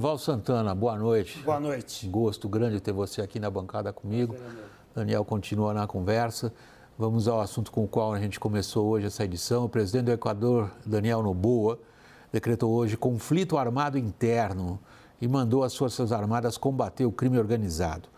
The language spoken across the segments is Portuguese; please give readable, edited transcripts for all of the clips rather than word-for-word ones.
Val Santana, boa noite. Boa noite. Gosto grande ter você aqui na bancada comigo. Daniel continua na conversa. Vamos ao assunto com o qual a gente começou hoje essa edição. O presidente do Equador, Daniel Noboa, decretou hoje conflito armado interno e mandou as Forças Armadas combater o crime organizado.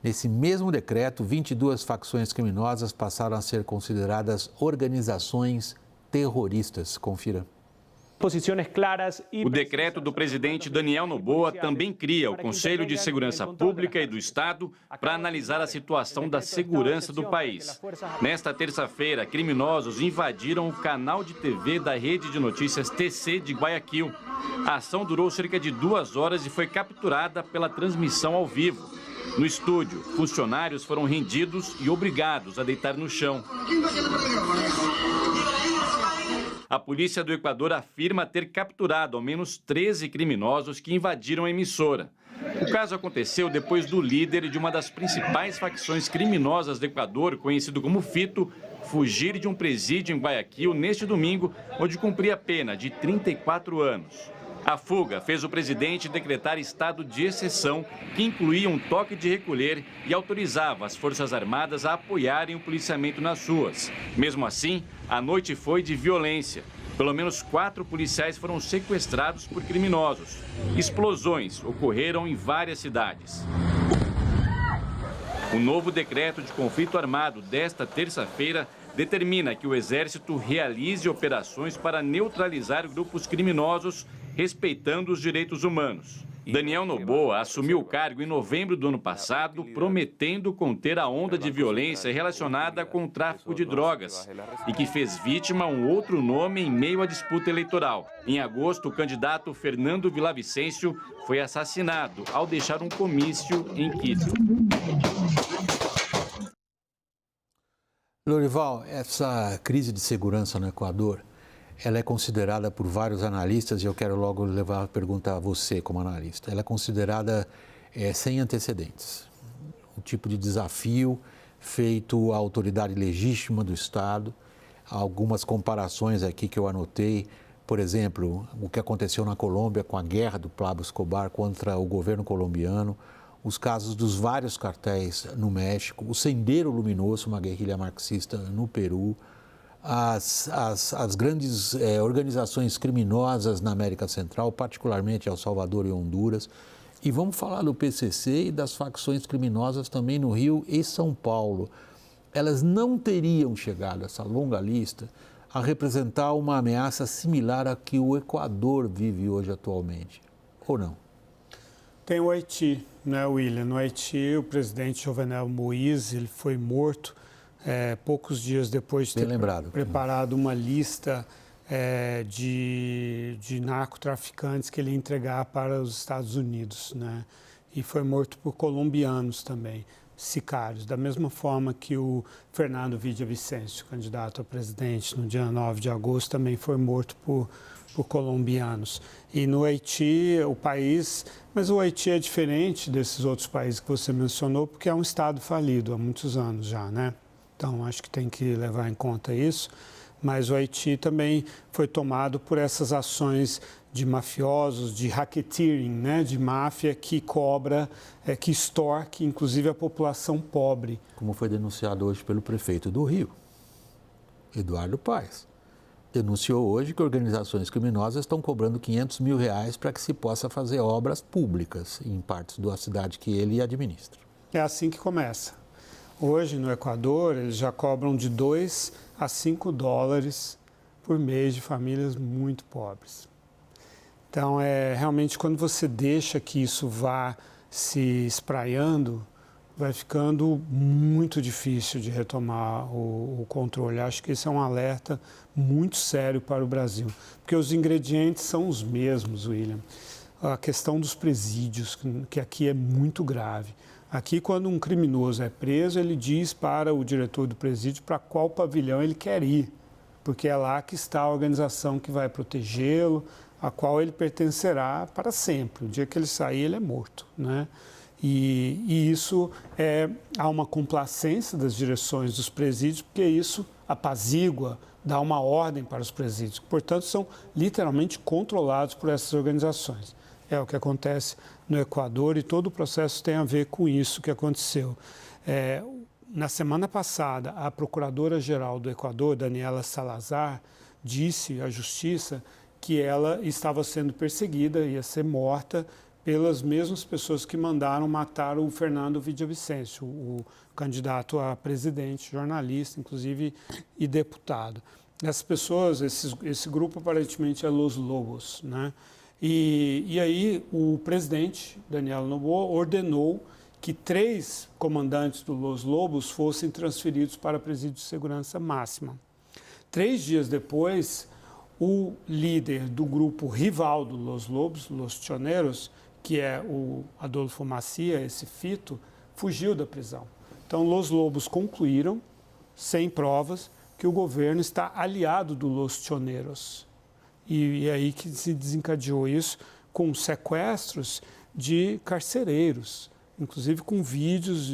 Nesse mesmo decreto, 22 facções criminosas passaram a ser consideradas organizações terroristas. Confira. O decreto do presidente Daniel Noboa também cria o Conselho de Segurança Pública e do Estado para analisar a situação da segurança do país. Nesta terça-feira, criminosos invadiram o canal de TV da rede de notícias TC de Guayaquil. A ação durou cerca de 2 horas e foi capturada pela transmissão ao vivo. No estúdio, funcionários foram rendidos e obrigados a deitar no chão. A polícia do Equador afirma ter capturado ao menos 13 criminosos que invadiram a emissora. O caso aconteceu depois do líder de uma das principais facções criminosas do Equador, conhecido como Fito, fugir de um presídio em Guayaquil neste domingo, onde cumpria pena de 34 anos. A fuga fez o presidente decretar estado de exceção, que incluía um toque de recolher e autorizava as Forças Armadas a apoiarem o policiamento nas ruas. Mesmo assim, a noite foi de violência. Pelo menos 4 policiais foram sequestrados por criminosos. Explosões ocorreram em várias cidades. O novo decreto de conflito armado desta terça-feira determina que o Exército realize operações para neutralizar grupos criminosos, respeitando os direitos humanos. Daniel Noboa assumiu o cargo em novembro do ano passado, prometendo conter a onda de violência relacionada com o tráfico de drogas e que fez vítima um outro nome em meio à disputa eleitoral. Em agosto, o candidato Fernando Villavicencio foi assassinado ao deixar um comício em Quito. Lorival, essa crise de segurança no Equador, ela é considerada por vários analistas, e eu quero logo levar a pergunta a você como analista, ela é considerada sem antecedentes. Um tipo de desafio feito à autoridade legítima do Estado. Algumas comparações aqui que eu anotei, por exemplo, o que aconteceu na Colômbia com a guerra do Pablo Escobar contra o governo colombiano, os casos dos vários cartéis no México, o Sendero Luminoso, uma guerrilha marxista no Peru, as grandes organizações criminosas na América Central, particularmente El Salvador e Honduras. E vamos falar do PCC e das facções criminosas também no Rio e São Paulo. Elas não teriam chegado, essa longa lista, a representar uma ameaça similar à que o Equador vive hoje atualmente, ou não? Tem o Haiti, né, William? No Haiti, o presidente Jovenel Moïse ele foi morto poucos dias depois de ter preparado uma lista de narcotraficantes que ele ia entregar para os Estados Unidos, né? E foi morto por colombianos também, sicários, da mesma forma que o Fernando Villavicencio, candidato a presidente no dia 9 de agosto, também foi morto por colombianos. E no Haiti, mas o Haiti é diferente desses outros países que você mencionou, porque é um estado falido há muitos anos já, né? Então, acho que tem que levar em conta isso. Mas o Haiti também foi tomado por essas ações de mafiosos, de racketeering, né? De máfia que cobra, que extorque, inclusive, a população pobre. Como foi denunciado hoje pelo prefeito do Rio, Eduardo Paes. Denunciou hoje que organizações criminosas estão cobrando R$500 mil para que se possa fazer obras públicas em partes da cidade que ele administra. É assim que começa. Hoje, no Equador, eles já cobram de 2 a 5 dólares por mês de famílias muito pobres. Então, realmente, quando você deixa que isso vá se espraiando, vai ficando muito difícil de retomar o controle. Acho que esse é um alerta muito sério para o Brasil, porque os ingredientes são os mesmos, William. A questão dos presídios, que aqui é muito grave. Aqui, quando um criminoso é preso, ele diz para o diretor do presídio para qual pavilhão ele quer ir, porque é lá que está a organização que vai protegê-lo, a qual ele pertencerá para sempre. O dia que ele sair, ele é morto, né? E isso há uma complacência das direções dos presídios, porque isso apazigua, dá uma ordem para os presídios, que, portanto, são literalmente controlados por essas organizações. é o que acontece no Equador e todo o processo tem a ver com isso que aconteceu. Na semana passada, a Procuradora-Geral do Equador, Daniela Salazar, disse à Justiça que ela estava sendo perseguida, ia ser morta pelas mesmas pessoas que mandaram matar o Fernando Villavicencio, o candidato a presidente, jornalista, inclusive, e deputado. Essas pessoas, esse grupo aparentemente é Los Lobos, né? E aí o presidente, Daniel Noboa, ordenou que 3 comandantes do Los Lobos fossem transferidos para presídio de segurança máxima. 3 dias depois, o líder do grupo rival do Los Lobos, Los Choneros, que é o Adolfo Macia, esse Fito, fugiu da prisão. Então, Los Lobos concluíram, sem provas, que o governo está aliado do Los Choneros. E é aí que se desencadeou isso, com sequestros de carcereiros, inclusive com vídeos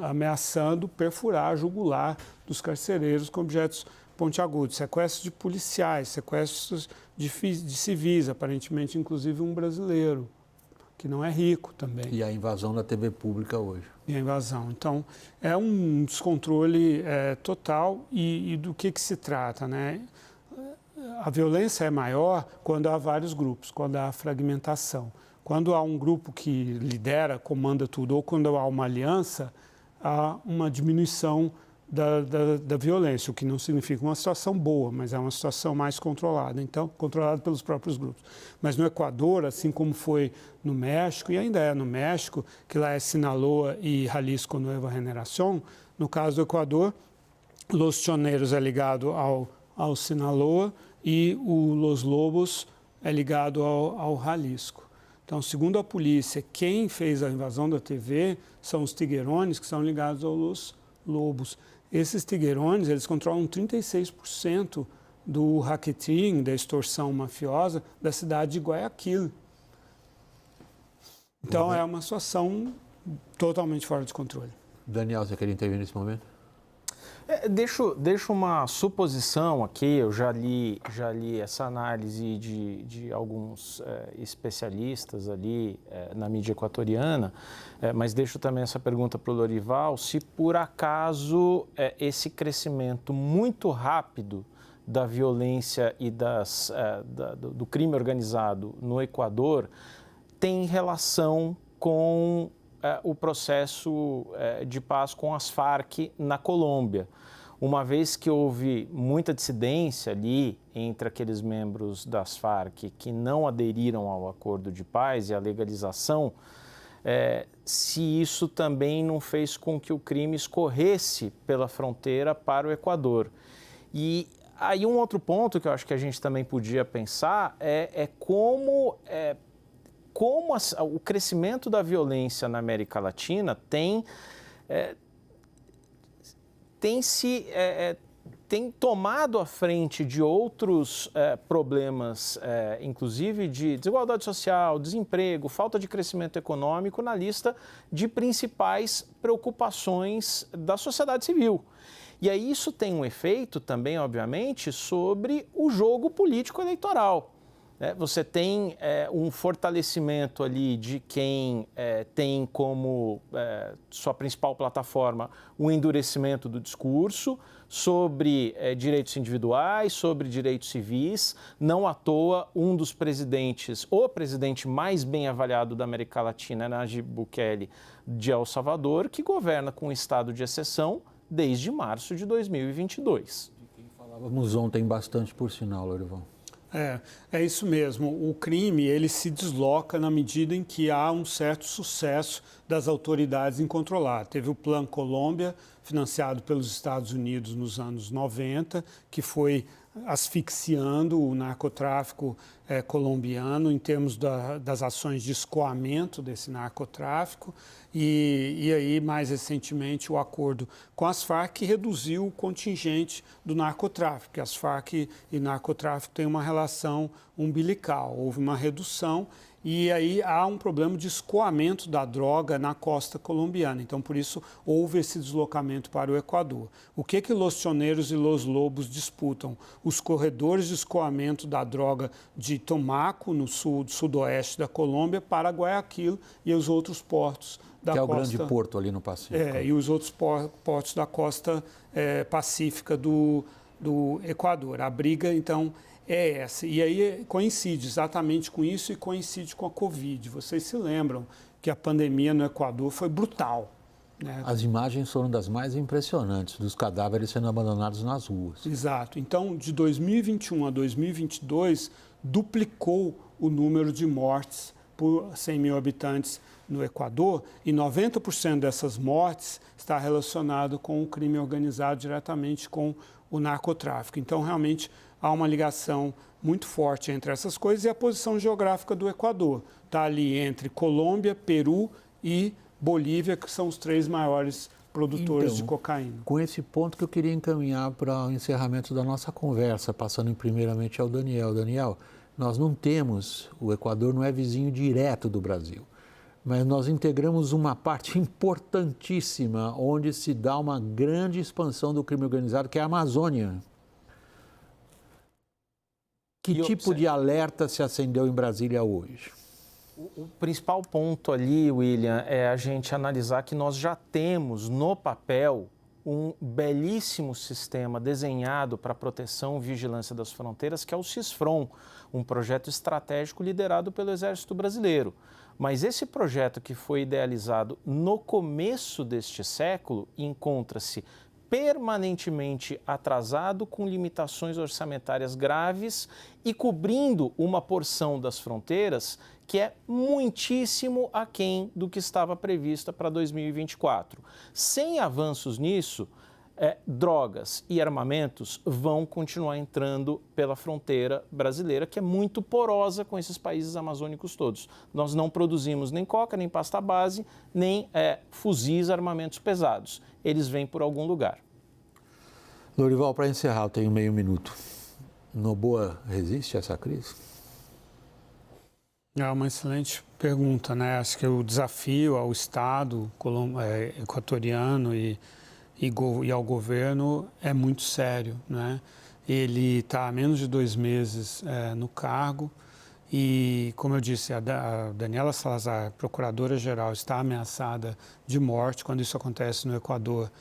ameaçando perfurar a jugular dos carcereiros com objetos pontiagudos, sequestros de policiais, sequestros de civis, aparentemente inclusive um brasileiro, que não é rico também. E a invasão da TV pública hoje. E a invasão. Então, é um descontrole total e do que se trata, né? A violência é maior quando há vários grupos, quando há fragmentação. Quando há um grupo que lidera, comanda tudo, ou quando há uma aliança, há uma diminuição da violência, o que não significa uma situação boa, mas é uma situação mais controlada, então, controlada pelos próprios grupos. Mas no Equador, assim como foi no México, e ainda é no México, que lá é Sinaloa e Jalisco Nueva Generación, no caso do Equador, Los Choneros é ligado ao Sinaloa e o Los Lobos é ligado ao Jalisco. Então, segundo a polícia, quem fez a invasão da TV são os tiguerones, que são ligados aos Los Lobos. Esses tiguerones, eles controlam 36% do racketeering, da extorsão mafiosa, da cidade de Guayaquil. Então, é uma situação totalmente fora de controle. Daniel, você queria intervir nesse momento? Deixo uma suposição aqui, eu já li essa análise de alguns especialistas ali na mídia equatoriana, mas deixo também essa pergunta para o Lorival, se por acaso esse crescimento muito rápido da violência e do crime organizado no Equador tem relação com o processo de paz com as Farc na Colômbia, uma vez que houve muita dissidência ali entre aqueles membros das Farc que não aderiram ao acordo de paz e à legalização, se isso também não fez com que o crime escorresse pela fronteira para o Equador. E aí um outro ponto que eu acho que a gente também podia pensar é como o crescimento da violência na América Latina tem tomado a frente de outros problemas, inclusive de desigualdade social, desemprego, falta de crescimento econômico, na lista de principais preocupações da sociedade civil. E aí isso tem um efeito também, obviamente, sobre o jogo político eleitoral. Você tem um fortalecimento ali de quem tem como sua principal plataforma o endurecimento do discurso sobre direitos individuais, sobre direitos civis. Não à toa, um dos presidentes, o presidente mais bem avaliado da América Latina, Nayib Bukele, de El Salvador, que governa com estado de exceção desde março de 2022. De quem falávamos ontem bastante, por sinal, Lorival. É isso mesmo. O crime, ele se desloca na medida em que há um certo sucesso das autoridades em controlar. Teve o Plano Colômbia, financiado pelos Estados Unidos nos anos 90, que foi asfixiando o narcotráfico colombiano em termos das ações de escoamento desse narcotráfico e aí, mais recentemente, o acordo com as Farc que reduziu o contingente do narcotráfico, porque as Farc e narcotráfico têm uma relação umbilical. Houve uma redução E aí há um problema de escoamento da droga na costa colombiana. Então, por isso, houve esse deslocamento para o Equador. O que Los Choneros e Los Lobos disputam? Os corredores de escoamento da droga de Tumaco, no sudoeste da Colômbia, para Guayaquil e os outros portos da costa. Que é o grande porto ali no Pacífico. E os outros portos da costa pacífica do Equador. A briga, então, é essa. E aí coincide exatamente com isso e coincide com a Covid. Vocês se lembram que a pandemia no Equador foi brutal, né? As imagens foram das mais impressionantes, dos cadáveres sendo abandonados nas ruas. Exato. Então, de 2021 a 2022, duplicou o número de mortes por 100 mil habitantes no Equador, e 90% dessas mortes está relacionado com o crime organizado, diretamente com o narcotráfico. Então, realmente, há uma ligação muito forte entre essas coisas, e a posição geográfica do Equador está ali entre Colômbia, Peru e Bolívia, que são os 3 maiores produtores de cocaína. Com esse ponto que eu queria encaminhar para o encerramento da nossa conversa, passando primeiramente ao Daniel. Daniel, nós não temos, o Equador não é vizinho direto do Brasil, mas nós integramos uma parte importantíssima onde se dá uma grande expansão do crime organizado, que é a Amazônia. Que tipo de alerta se acendeu em Brasília hoje? O principal ponto ali, William, é a gente analisar que nós já temos no papel um belíssimo sistema desenhado para a proteção e vigilância das fronteiras, que é o CISFRON, um projeto estratégico liderado pelo Exército Brasileiro. Mas esse projeto, que foi idealizado no começo deste século, encontra-se permanentemente atrasado, com limitações orçamentárias graves e cobrindo uma porção das fronteiras que é muitíssimo aquém do que estava prevista para 2024. Sem avanços nisso, drogas e armamentos vão continuar entrando pela fronteira brasileira, que é muito porosa com esses países amazônicos todos. Nós não produzimos nem coca, nem pasta base, nem fuzis, armamentos pesados. Eles vêm por algum lugar. Lorival, para encerrar, eu tenho meio minuto. Noboa resiste a essa crise? É uma excelente pergunta, né? Acho que o desafio ao Estado equatoriano e ao governo é muito sério, né? Ele está há menos de 2 meses no cargo e, como eu disse, a Daniela Salazar, procuradora-geral, está ameaçada de morte. Quando isso acontece no Equador,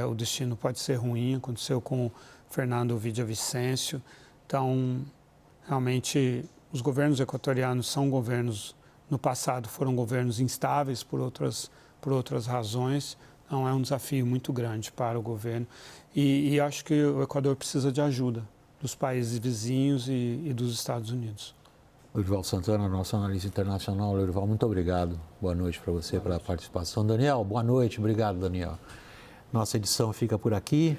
o destino pode ser ruim. Aconteceu com Fernando Villavicencio. Então, realmente, os governos equatorianos são governos, no passado, foram governos instáveis por outras razões. Então, é um desafio muito grande para o governo. E acho que o Equador precisa de ajuda dos países vizinhos e dos Estados Unidos. Lorival Santana, nosso analista internacional. Lorival, muito obrigado. Boa noite para você, pela participação. Daniel, boa noite. Obrigado, Daniel. Nossa edição fica por aqui.